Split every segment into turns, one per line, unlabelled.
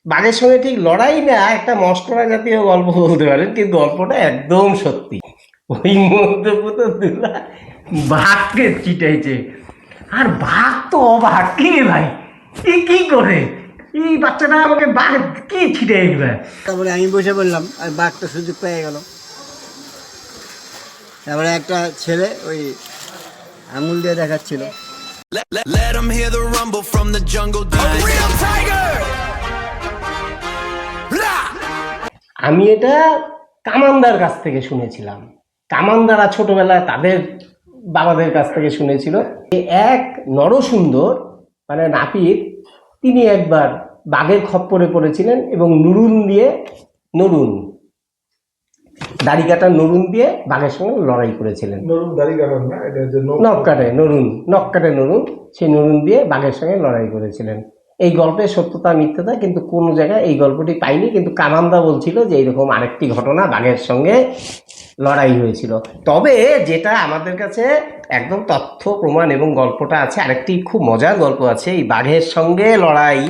বাঘের সঙ্গে ঠিক লড়াই না, একটা মস্করা জাতীয় গল্প বলতে পারেন, কিন্তু গল্পটা একদম সত্যি। ওই মধ্যপুত দুলা বাঘকে চিটাইছে, আর বাঘ তো অবাক, কি রে ভাই এই কি করে এই বাচ্চাটা আমাকে বাঘ কি ছিটাই দিবে।
তারপরে আমি বসে বললাম, আর বাঘ তো সুযোগ পেয়ে গেল। তারপরে একটা ছেলে ওই আঙুল দিয়ে দেখাচ্ছিল।
Let 'em hear the rumble from the jungle. A real tiger.
আমি এটা কামানদার কাছ থেকে শুনেছিলাম। কামানদারা ছোটবেলায় তাদের বাবাদের কাছ থেকে শুনেছিল। এক নরসুন্দর মানে নাপিত, তিনি একবার বাঘের খপ্পরে পড়েছিলেন এবং নরুন দাড়ি কাটা নরুন দিয়ে বাঘের সঙ্গে লড়াই করেছিলেন। নখ কাটে নরুন, সেই নরুন দিয়ে বাঘের সঙ্গে লড়াই করেছিলেন। এই গল্পের সত্যতা মিথ্যাতা কিন্তু কোনো জায়গায় এই গল্পটি পাইনি, কিন্তু কানান্দা বলছিল যে এইরকম আরেকটি ঘটনা বাঘের সঙ্গে লড়াই হয়েছিল। তবে যেটা আমাদের কাছে একদম তথ্য প্রমাণ এবং গল্পটা আছে, আরেকটি খুব মজার গল্প আছে এই বাঘের সঙ্গে লড়াই।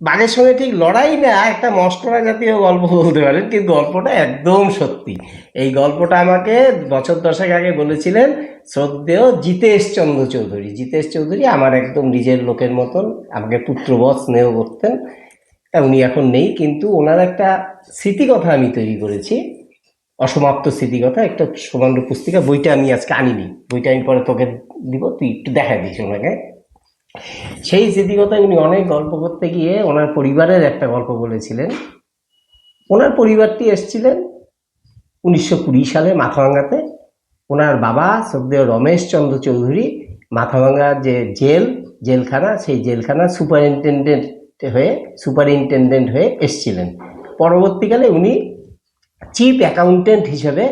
বাঘের সঙ্গে ঠিক লড়াই না, একটা মস্করা জাতীয় গল্প বলতে পারেন, কিন্তু গল্পটা একদম সত্যি। এই গল্পটা আমাকে বছর 10 আগে বলেছিলেন শ্রদ্ধেয় জিতেশ চন্দ্র চৌধুরী। জিতেশ চৌধুরী আমার একদম নিজের লোকের মতন, আমাকে পুত্রবৎ স্নেহ করতেন। তা উনি এখন নেই, কিন্তু ওনার একটা স্মৃতিকথা আমি তৈরি করেছি, অসমাপ্ত স্মৃতিকথা, একটা সুবর্ণ পুস্তিকা। বইটা আমি আজকে আনিনি, বইটা আমি পরে তোকে দিব, তুই একটু দেখা দিস ওনাকে। সেই স্মৃতিকথায় উনি অনেক গল্প করতে গিয়ে ওনার পরিবারের একটা গল্প বলেছিলেন। ওনার পরিবারটি এসেছিলেন 1920 সালে মাথাভাঙ্গাতে। ওনার বাবা শ্রদ্ধেয় রমেশ চন্দ্র চৌধুরী মাথাভাঙ্গার যে জেলখানা, সেই জেলখানার সুপারিনটেন্ডেন্ট হয়ে এসেছিলেন। পরবর্তীকালে উনি চিফ অ্যাকাউন্টেন্ট হিসেবে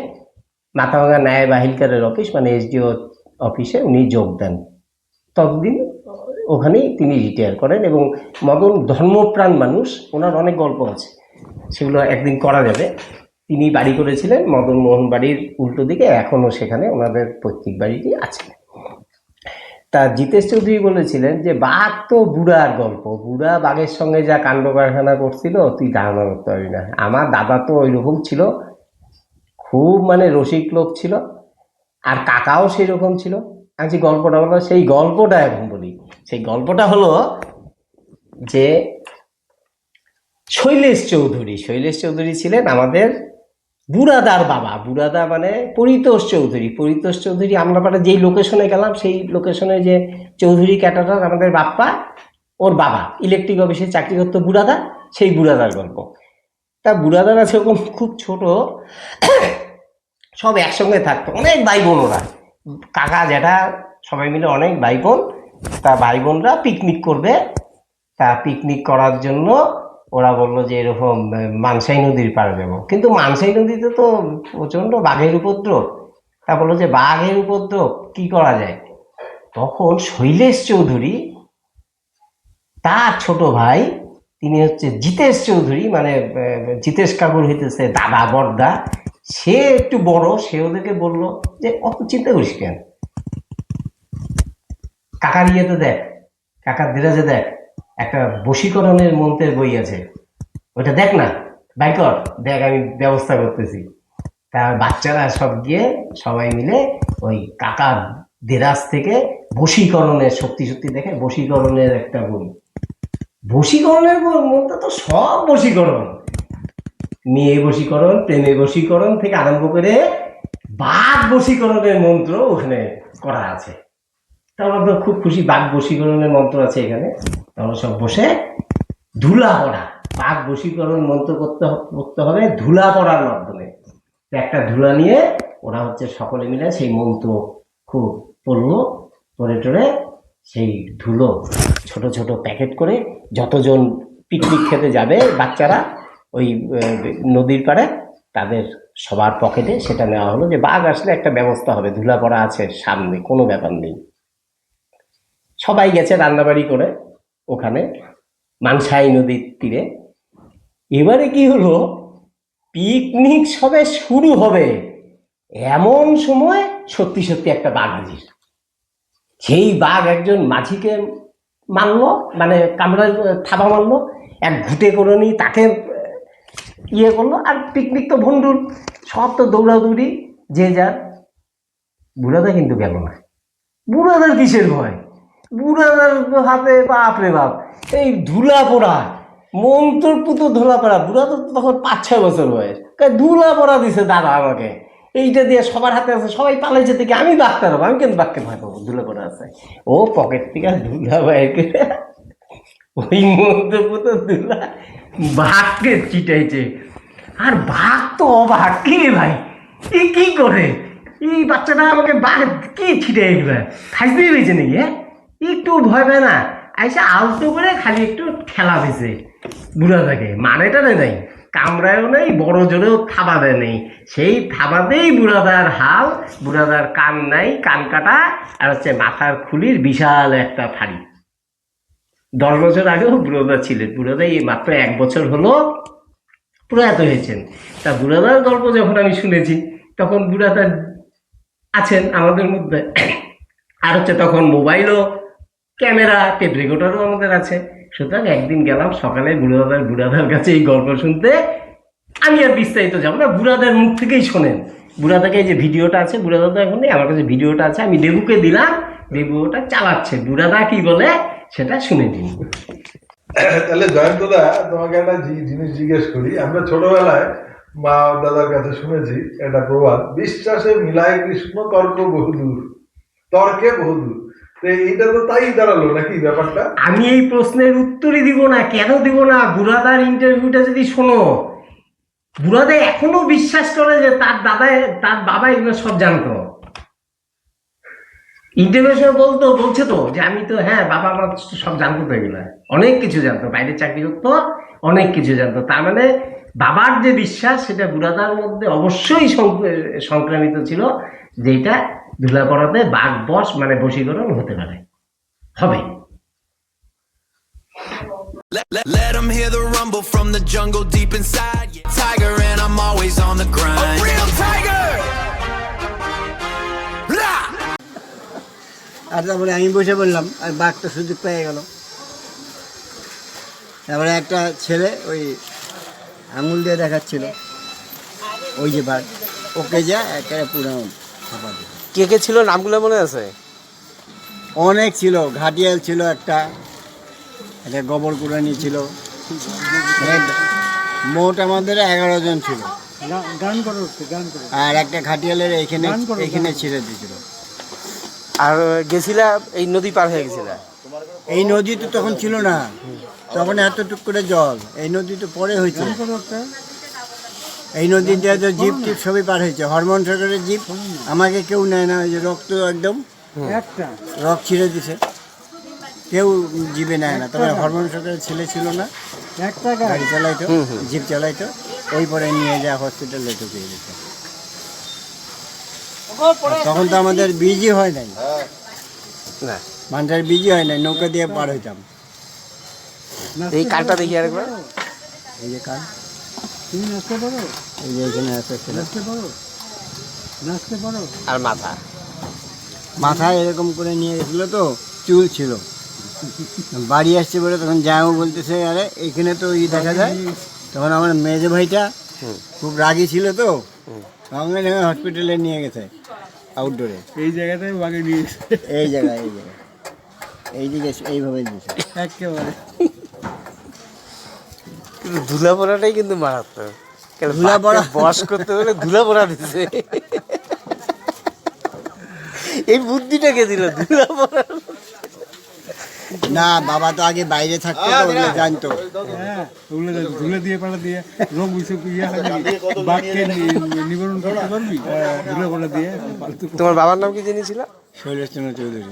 মাথাভাঙ্গা ন্যায় বাহিলকারের অফিস মানে এসডিও অফিসে উনি যোগ দেন। ততদিন ওখানেই তিনি রিটায়ার করেন। এবং মদন ধর্মপ্রাণ মানুষ, ওনার অনেক গল্প আছে, সেগুলো একদিন করা যাবে। তিনি বাড়ি করেছিলেন মদন মোহন বাড়ির উল্টো দিকে, এখনও সেখানে ওনাদের পৈতৃক বাড়িটি আছে। তা জিতেশ চৌধুরী বলেছিলেন যে বাঘ তো বুড়ার গল্প, বুড়া বাঘের সঙ্গে যা কাণ্ড কারখানা করছিল তুই ধারণা করতে পারবি না। আমার দাদা তো ওই রকম ছিল, খুব মানে রসিক লোক ছিল, আর কাকাও সেই রকম ছিল। আমি যে গল্পটা বলবো সেই গল্পটা এখন বলি। সেই গল্পটা হলো যে শৈলেশ চৌধুরী ছিলেন আমাদের বুড়াদার বাবা। বুড়াদা মানে পরিতোষ চৌধুরী। আমরা পাড়া যেই লোকেশনে গেলাম সেই লোকেশনে যে চৌধুরী ক্যাটারার আমাদের বাপ্পা, ওর বাবা ইলেকট্রিক অফিসে চাকরি করতো বুড়াদা, সেই বুড়াদার গল্প। তা বুড়াদারা সেরকম খুব ছোট, সব একসঙ্গে থাকতো, অনেক ভাই বোন, ওরা কাকা জ্যাঠা সবাই মিলে অনেক ভাই বোন। তা ভাই বোনরা পিকনিক করবে। তা পিকনিক করার জন্য ওরা বললো যে এরকম মানসাই নদীর পাড়ে যাবো, কিন্তু মানসাই নদীতে তো প্রচণ্ড বাঘের উপদ্রব। তা বললো যে বাঘের উপদ্রব কি করা যায়। তখন শৈলেশ চৌধুরী, তার ছোট ভাই, তিনি হচ্ছে জিতেশ চৌধুরী, মানে জিতেশ কাকুর হইতেছে দাদা বড়দা, সে একটু বড়, সে ওদেরকে বললো যে অত চিন্তা করিস কেন, কাকার ইয়েতে দেখ, কাকার দেরাজে দেখ, একটা বশীকরণের মন্ত্রের বই আছে, ওইটা দেখ না, বাই কর, দেখ আমি ব্যবস্থা করতেছি। তা বাচ্চারা সব গিয়ে সবাই মিলে ওই কাকার দেরাজ থেকে বশীকরণের শক্তি দেখে বশীকরণের একটা বই, বশীকরণের মধ্যে তো সব বশীকরণ, মেয়ে বশীকরণ, প্রেমে বশীকরণ থেকে আরম্ভ করে বাঘ বশীকরণের মন্ত্র ওখানে করা আছে। তা আমরা তো খুব খুশি, বাঘ বশীকরণের মন্ত্র আছে এখানে। আমরা সব বসে ধুলা পড়া, বাঘ বশীকরণ মন্ত্র করতে হবে ধুলা পড়ার মাধ্যমে। একটা ধুলা নিয়ে ওরা হচ্ছে সকলে মিলে সেই মন্ত্র খুব পড়লো, পড়ে সেই ধুলো ছোট ছোট প্যাকেট করে যতজন পিকনিক খেতে যাবে বাচ্চারা ওই নদীর পাড়ে, তাদের সবার পকেটে সেটা নেওয়া হলো, যে বাঘ আসলে একটা ব্যবস্থা হবে, ধুলা পড়া আছে সামনে, কোনো ব্যাপার নেই। সবাই গেছে রান্নাবাড়ি করে ওখানে মানসাই নদীর তীরে। এবারে কি হলো, পিকনিক সবে শুরু হবে এমন সময় সত্যি একটা বাঘ হাজির। সেই বাঘ একজন মাঝিকে মারলো, মানে কামড়া থাবা মারলো, এক ঘুটে করে নি তাকে ইয়ে করলো। আর পিকনিক তো ভন্ডুল, সব তো দৌড়াদৌড়ি যে যার। বুড়াদা কিন্তু গেল না। বুড়াদার কিসের ভয়? বুড়াদার হাতে বাপরে বাপ এই ধুলা পোড়া, মন্ত্রর পুতো ধুলা পোড়া। বুড়া তো তখন 5-6 বছর বয়স, ধুলা পোড়া দিছে দাদা আমাকে। এইটা দিয়ে সবার হাতে আছে, সবাই পালাইছে থেকে আমি বাঁকতে পারবো, আমি কিন্তু বাঁকতে ভয় পাবো, ধুলা পোড়া আছে। ও পকেট থেকে ধুলা বাইর করে ওই মন্ত্র পুতো ধুলা বাঘকে চিটাইছে। আর বাঘ তো অবাক, কি রে ভাই এ কি করে? এই বাচ্চাটা আমাকে বাঘ কি ছিটাই দিবে, ফাইজলি হয়েছে নাকি? হ্যাঁ, একটু ভয় পায় না, আইসা আলতো করে খালি একটু খেলা দিছে বুড়াটাকে। মানেটা নাই, কামড়ায়ও নেই, বড় জোরেও থাবা দেয় নেই। সেই থাবাতেই বুড়াদার হাল। বুড়াদার কান নাই, কান কাটা, আর হচ্ছে মাথার খুলির বিশাল একটা ফাড়ি। 10 বছর আগেও বুড়োদা ছিলেন। বুড়োদা এই মাত্র 1 বছর হলো প্রয়াত হয়েছেন। তা বুড়াদার গল্প যখন আমি শুনেছি, তখন বুড়াদা আছেন আমাদের মধ্যে। আর হচ্ছে তখন মোবাইলও, ক্যামেরা, টেপ রেকর্ডারও আমাদের আছে। সুতরাং একদিন গেলাম সকালে বুড়াদার কাছে এই গল্প শুনতে। আমি আর বিস্তারিত যাবো না, বুড়াদার মুখ থেকেই শোনেন। বুড়াদাকে এই যে ভিডিওটা আছে, বুড়াদা তো এখন নেই, আমার কাছে ভিডিওটা আছে, আমি দেবুকে দিলাম, দেবু ওটা চালাচ্ছে। বুড়াদা কি বলে সেটা শুনে দিন।
তাহলে জয়ন্তদা, তোমাকে একটা জিনিস জিজ্ঞেস করি। আমরা ছোটবেলায় মা দাদার কাছে শুনেছি একটা প্রবাদ, বিশ্বাসে মিলায় কৃষ্ণ তর্ক বহুদূর, তর্কে বহুদূর। তো এইটা তো তাই দাঁড়ালো নাকি ব্যাপারটা?
আমি এই প্রশ্নের উত্তরই দিব না। কেন দিব না? বুড়াদার ইন্টারভিউটা যদি শোনো, বুড়াদা এখনো বিশ্বাস করে যে তার বাবা এগুলো সব জানতো। ইন্টারভিউ বলছে তো যে আমি তো, হ্যাঁ বাবা আমার সব জানতো, তো এগুলো অনেক কিছু জানতো, বাইরে চাকরি করতো, অনেক কিছু জানতো। তার মানে বাবার যে বিশ্বাস সেটা বুড়াদার মধ্যে অবশ্যই সংক্রামিত ছিল, যেটা ধুলা পড়াতে বাঘ বশ মানে বশীকরণ হতে পারে, হবে।
Let them hear the rumble from the jungle deep inside. Yeah, tiger and I'm always on the grind. A real tiger! Blah!
আর তারপরে আমি বসে বললাম, আর বাঘটা সুযোগ পেয়ে গেল। তারপরে একটা ছেলে ওই আঙুল দিয়ে দেখাচ্ছিল, ওই যে বাঘ, ওকে যা একটা পুরো ছাপা দিল।
কে কে ছিল নামগুলো মনে আছে?
অনেক ছিল, ঘাটিয়াল ছিল একটা গোবর কুড়ানি ছিল, মোট আমাদের 11 জন ছিল। আর একটা ঘাটিয়ালের এখানে ছেড়ে দিয়েছিল।
আর গেছিলা এই নদী পার হয়ে গেছিলা?
এই নদী তো তখন ছিল না, তখন এতটুক করে জল। এই নদী তো পরে হয়েছে। এই নদীতে তো জিপ টিপ সবই পার হয়েছে। হরমোন সরকারের জিপ, আমাকে কেউ নেয় না, ওই যে রক্ত একদম রক ছিঁড়ে দিছে, কেউ জিপে নেয় না। তবে হরমোন সরকারের ছেলে ছিল না, গাড়ি চালাইতো, জিপ চালাইতো, ওই পরে নিয়ে যায় হসপিটালে ঢুকে দিত। তখন তো আমাদের বিজি হয় নাই,
না
মানুষের বিজি হয় নাই, নৌকা দিয়ে পার হইতাম।
এই কালটা দেখি আরেকবার।
এই যে কাল, এই যে এখানে আছে,
আর মাথা,
মাথায় এরকম করে নিয়ে গেছিল, তো চুল ছিল। বাড়ি আসছে বলে তখন জামাও বলতেছে, আরে এইখানে তো দেখা যায়। তখন আমার মেজে ভাইটা খুব রাগী ছিল, তো সঙ্গে সঙ্গে হসপিটালে নিয়ে গেছে, আউটডোরে।
এই জায়গাটায় বাগে নিয়ে
এই জায়গায় এইদিকে এইভাবে দিয়েছে
একেবারে।
ধুলা পড়াটাই কিন্তু মারাত্মক।
ধুলা পড়া
বস করতে হলে ধুলা পড়া দিচ্ছে। এই বুদ্ধিটাকে দিল ধুলা পড়া।
না, বাবা তো আগে বাইরে থাকতো, তো ওগুলো জানতো।
হ্যাঁ, ওগুলো ধুলে দিয়ে পালা দিয়ে রোগ বিসুখ ইয়ে হয় নাকি, বাঘকে নিবারণ করতে পারবি ধুলে পালা দিয়ে।
তোমার বাবার নাম কি জেনেছিল?
শৈলেশচন্দ্র চৌধুরী।